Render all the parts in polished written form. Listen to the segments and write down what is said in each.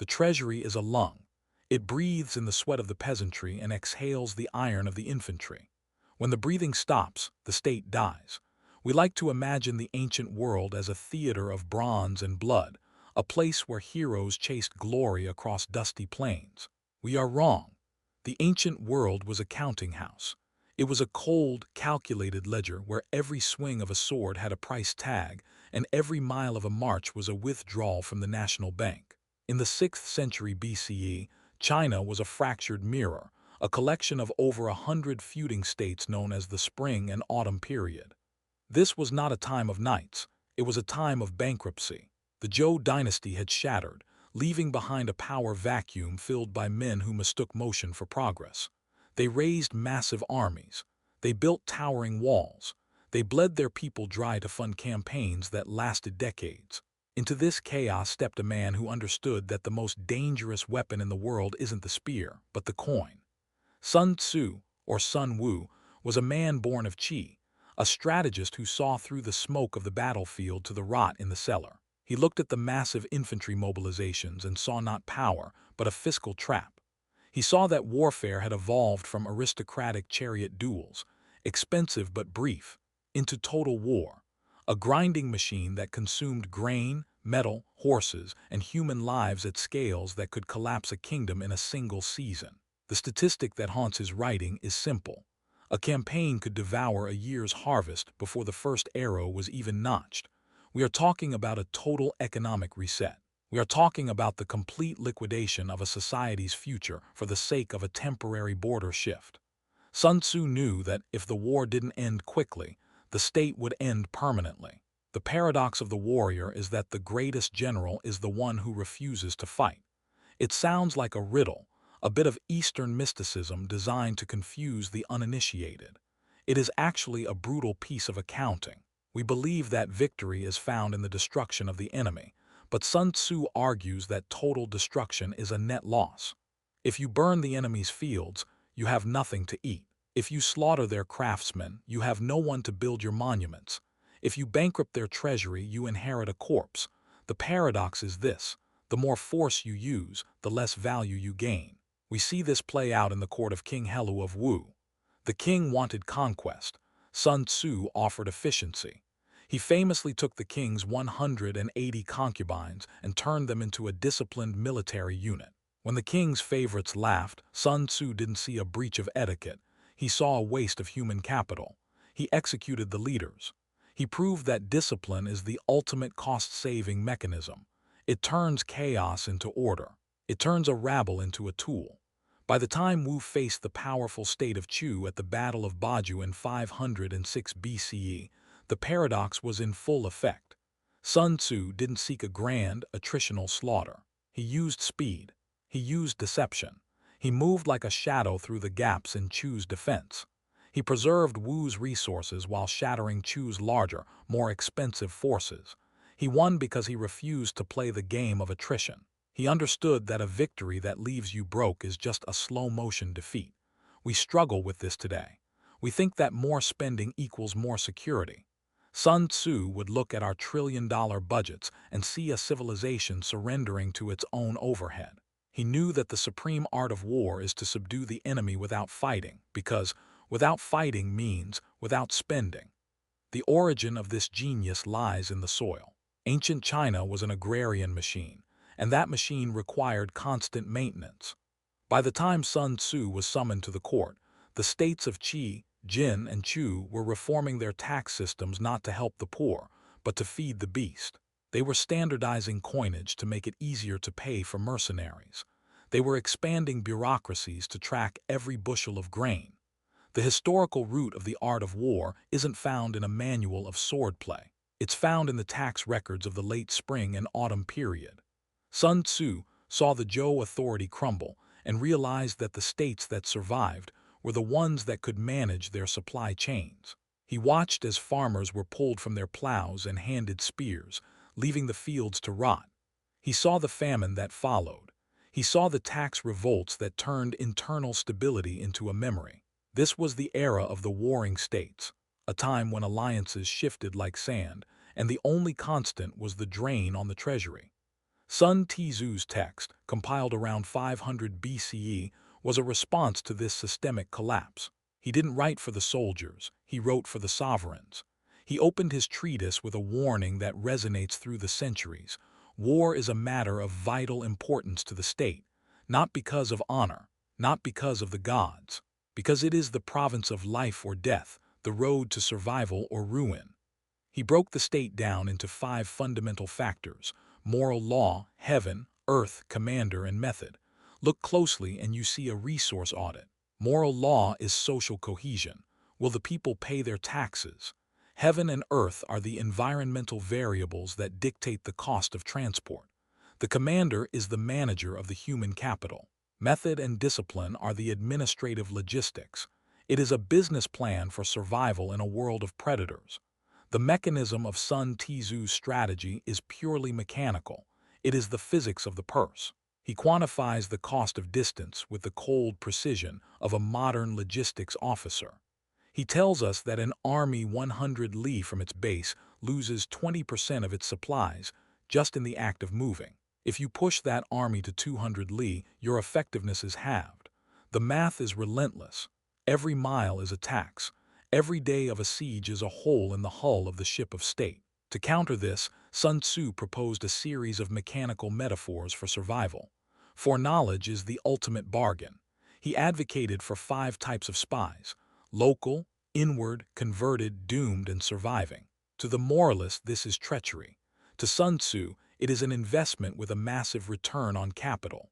The treasury is a lung. It breathes in the sweat of the peasantry and exhales the iron of the infantry. When the breathing stops, the state dies. We like to imagine the ancient world as a theater of bronze and blood, a place where heroes chased glory across dusty plains. We are wrong. The ancient world was a counting house. It was a cold, calculated ledger where every swing of a sword had a price tag, and every mile of a march was a withdrawal from the national bank. In the 6th century BCE, China was a fractured mirror, a collection of over 100 feuding states known as the Spring and Autumn period. This was not a time of knights, it was a time of bankruptcy. The Zhou Dynasty had shattered, leaving behind a power vacuum filled by men who mistook motion for progress. They raised massive armies. They built towering walls. They bled their people dry to fund campaigns that lasted decades. Into this chaos stepped a man who understood that the most dangerous weapon in the world isn't the spear, but the coin. Sun Tzu, or Sun Wu, was a man born of Qi, a strategist who saw through the smoke of the battlefield to the rot in the cellar. He looked at the massive infantry mobilizations and saw not power, but a fiscal trap. He saw that warfare had evolved from aristocratic chariot duels, expensive but brief, into total war, a grinding machine that consumed grain, metal, horses, and human lives at scales that could collapse a kingdom in a single season. The statistic that haunts his writing is simple. A campaign could devour a year's harvest before the first arrow was even notched. We are talking about a total economic reset. We are talking about the complete liquidation of a society's future for the sake of a temporary border shift. Sun Tzu knew that if the war didn't end quickly, the state would end permanently. The paradox of the warrior is that the greatest general is the one who refuses to fight. It sounds like a riddle, a bit of Eastern mysticism designed to confuse the uninitiated. It is actually a brutal piece of accounting. We believe that victory is found in the destruction of the enemy, but Sun Tzu argues that total destruction is a net loss. If you burn the enemy's fields, you have nothing to eat. If you slaughter their craftsmen, you have no one to build your monuments. If you bankrupt their treasury, you inherit a corpse. The paradox is this: the more force you use, the less value you gain. We see this play out in the court of King Helu of Wu. The king wanted conquest. Sun Tzu offered efficiency. He famously took the king's 180 concubines and turned them into a disciplined military unit. When the king's favorites laughed, Sun Tzu didn't see a breach of etiquette. He saw a waste of human capital. He executed the leaders. He proved that discipline is the ultimate cost-saving mechanism. It turns chaos into order. It turns a rabble into a tool. By the time Wu faced the powerful state of Chu at the Battle of Boju in 506 BCE, the paradox was in full effect. Sun Tzu didn't seek a grand, attritional slaughter. He used speed. He used deception. He moved like a shadow through the gaps in Chu's defense. He preserved Wu's resources while shattering Chu's larger, more expensive forces. He won because he refused to play the game of attrition. He understood that a victory that leaves you broke is just a slow-motion defeat. We struggle with this today. We think that more spending equals more security. Sun Tzu would look at our trillion-dollar budgets and see a civilization surrendering to its own overhead. He knew that the supreme art of war is to subdue the enemy without fighting, because without fighting means without spending. The origin of this genius lies in the soil. Ancient China was an agrarian machine, and that machine required constant maintenance. By the time Sun Tzu was summoned to the court, the states of Qi, Jin, and Chu were reforming their tax systems not to help the poor, but to feed the beast. They were standardizing coinage to make it easier to pay for mercenaries. They were expanding bureaucracies to track every bushel of grain. The historical root of the art of war isn't found in a manual of swordplay. It's found in the tax records of the late spring and autumn period. Sun Tzu saw the Zhou authority crumble and realized that the states that survived were the ones that could manage their supply chains. He watched as farmers were pulled from their plows and handed spears, leaving the fields to rot. He saw the famine that followed. He saw the tax revolts that turned internal stability into a memory. This was the era of the warring states, a time when alliances shifted like sand, and the only constant was the drain on the treasury. Sun Tzu's text, compiled around 500 BCE, was a response to this systemic collapse. He didn't write for the soldiers, he wrote for the sovereigns. He opened his treatise with a warning that resonates through the centuries. War is a matter of vital importance to the state, not because of honor, not because of the gods, because it is the province of life or death, the road to survival or ruin. He broke the state down into 5 fundamental factors: moral law, heaven, earth, commander, and method. Look closely and you see a resource audit. Moral law is social cohesion. Will the people pay their taxes? Heaven and earth are the environmental variables that dictate the cost of transport. The commander is the manager of the human capital. Method and discipline are the administrative logistics. It is a business plan for survival in a world of predators. The mechanism of Sun Tzu's strategy is purely mechanical. It is the physics of the purse. He quantifies the cost of distance with the cold precision of a modern logistics officer. He tells us that an army 100 li from its base loses 20% of its supplies just in the act of moving. If you push that army to 200 li, your effectiveness is halved. The math is relentless. Every mile is a tax. Every day of a siege is a hole in the hull of the ship of state. To counter this, Sun Tzu proposed a series of mechanical metaphors for survival. Foreknowledge is the ultimate bargain. He advocated for 5 types of spies: local, inward, converted, doomed, and surviving. To the moralist, this is treachery. To Sun Tzu, it is an investment with a massive return on capital.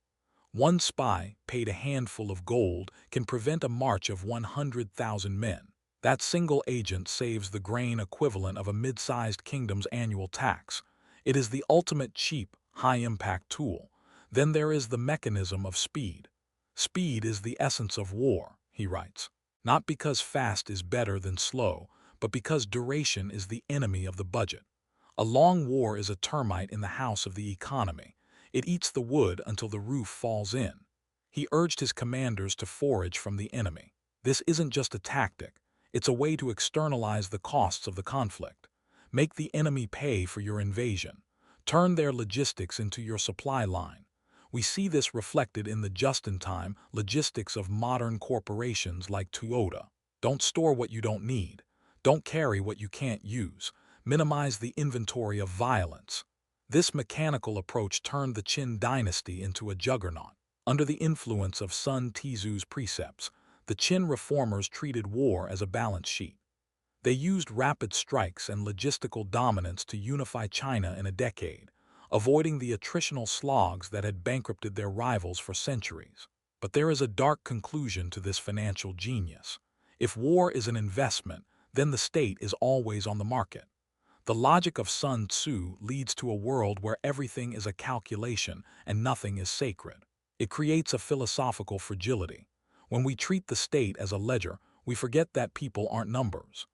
One spy, paid a handful of gold, can prevent a march of 100,000 men. That single agent saves the grain equivalent of a mid-sized kingdom's annual tax. It is the ultimate cheap, high-impact tool. Then there is the mechanism of speed. Speed is the essence of war, he writes. Not because fast is better than slow, but because duration is the enemy of the budget. A long war is a termite in the house of the economy. It eats the wood until the roof falls in. He urged his commanders to forage from the enemy. This isn't just a tactic. It's a way to externalize the costs of the conflict. Make the enemy pay for your invasion. Turn their logistics into your supply line. We see this reflected in the just-in-time logistics of modern corporations like Toyota. Don't store what you don't need. Don't carry what you can't use. Minimize the inventory of violence. This mechanical approach turned the Qin dynasty into a juggernaut. Under the influence of Sun Tzu's precepts, the Qin reformers treated war as a balance sheet. They used rapid strikes and logistical dominance to unify China in a decade, avoiding the attritional slogs that had bankrupted their rivals for centuries. But there is a dark conclusion to this financial genius. If war is an investment, then the state is always on the market. The logic of Sun Tzu leads to a world where everything is a calculation and nothing is sacred. It creates a philosophical fragility. When we treat the state as a ledger, we forget that people aren't numbers.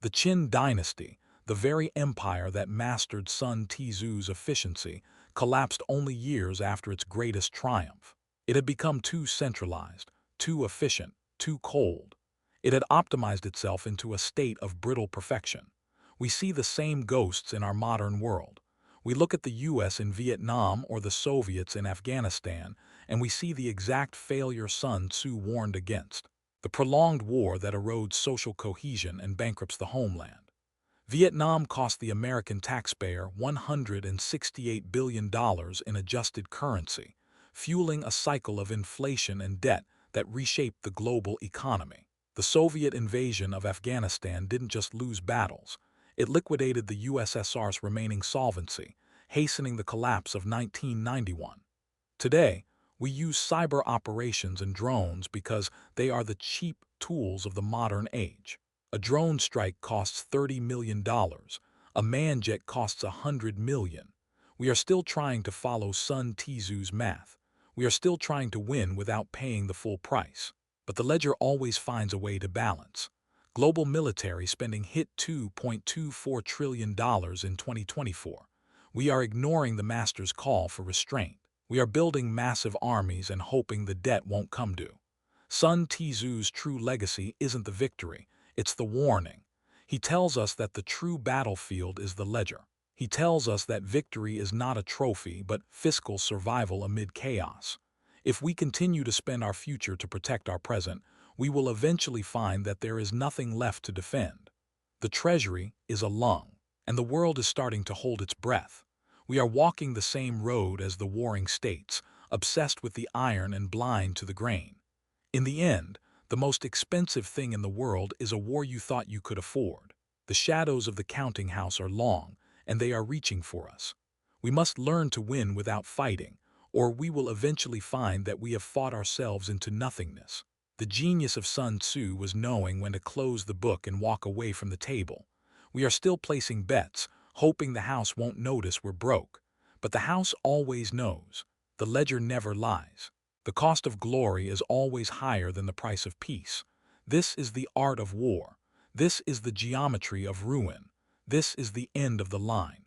The Qin dynasty, the very empire that mastered Sun Tzu's efficiency, collapsed only years after its greatest triumph. It had become too centralized, too efficient, too cold. It had optimized itself into a state of brittle perfection. We see the same ghosts in our modern world. We look at the US in Vietnam or the Soviets in Afghanistan, and we see the exact failure Sun Tzu warned against: the prolonged war that erodes social cohesion and bankrupts the homeland. Vietnam cost the American taxpayer $168 billion in adjusted currency, fueling a cycle of inflation and debt that reshaped the global economy. The Soviet invasion of Afghanistan didn't just lose battles. It liquidated the USSR's remaining solvency, hastening the collapse of 1991. Today, we use cyber operations and drones because they are the cheap tools of the modern age. A drone strike costs $30 million. A manjet costs $100 million. We are still trying to follow Sun Tzu's math. We are still trying to win without paying the full price. But the ledger always finds a way to balance. Global military spending hit $2.24 trillion in 2024. We are ignoring the master's call for restraint. We are building massive armies and hoping the debt won't come due. Sun Tzu's true legacy isn't the victory, it's the warning. He tells us that the true battlefield is the ledger. He tells us that victory is not a trophy but fiscal survival amid chaos. If we continue to spend our future to protect our present, we will eventually find that there is nothing left to defend. The treasury is a lung, and the world is starting to hold its breath. We are walking the same road as the warring states, obsessed with the iron and blind to the grain. In the end, the most expensive thing in the world is a war you thought you could afford. The shadows of the counting house are long, and they are reaching for us. We must learn to win without fighting, or we will eventually find that we have fought ourselves into nothingness. The genius of Sun Tzu was knowing when to close the book and walk away from the table. We are still placing bets, hoping the house won't notice we're broke. But the house always knows. The ledger never lies. The cost of glory is always higher than the price of peace. This is the art of war. This is the geometry of ruin. This is the end of the line.